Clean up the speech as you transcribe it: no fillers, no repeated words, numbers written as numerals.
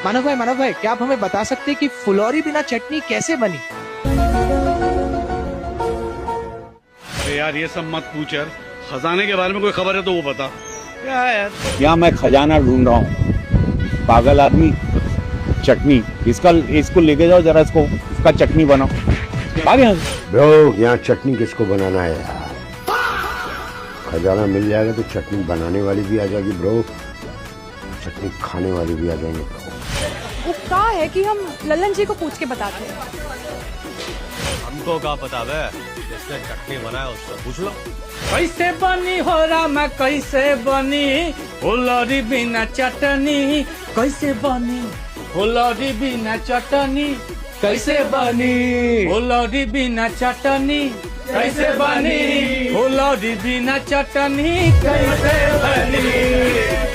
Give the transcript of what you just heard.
मानव भाई, क्या आप हमें बता सकते हैं कि फुलौरी बिना चटनी कैसे बनी? अरे यार ये सब मत पूछ यार, खजाने के बारे में कोई खबर है तो वो बता। क्या है यार? यहाँ मैं खजाना ढूंढ रहा हूँ, पागल आदमी। चटनी इसको लेके जाओ जरा, इसका चटनी बनाओ। आगे ब्रो, यहाँ चटनी किसको बनाना है यार? खजाना मिल जाएगा तो चटनी बनाने वाली भी आ जाएगी ब्रो, चटनी खाने वाली भी आ जाएंगे ब्रो। वो कहा है कि हम लल्लन जी को पूछ के बताते हैं। हमको क्या पता है, जिसने चटनी बनाया उससे पूछ लो। कैसे बनी हो रामा, कैसे बनी फुलौरी बिना चटनी? कैसे बनी फुलौरी बिना चटनी? कैसे बनी फुलौरी बिना चटनी? कैसे बनी फुलौरी बिना चटनी? कैसे बनी?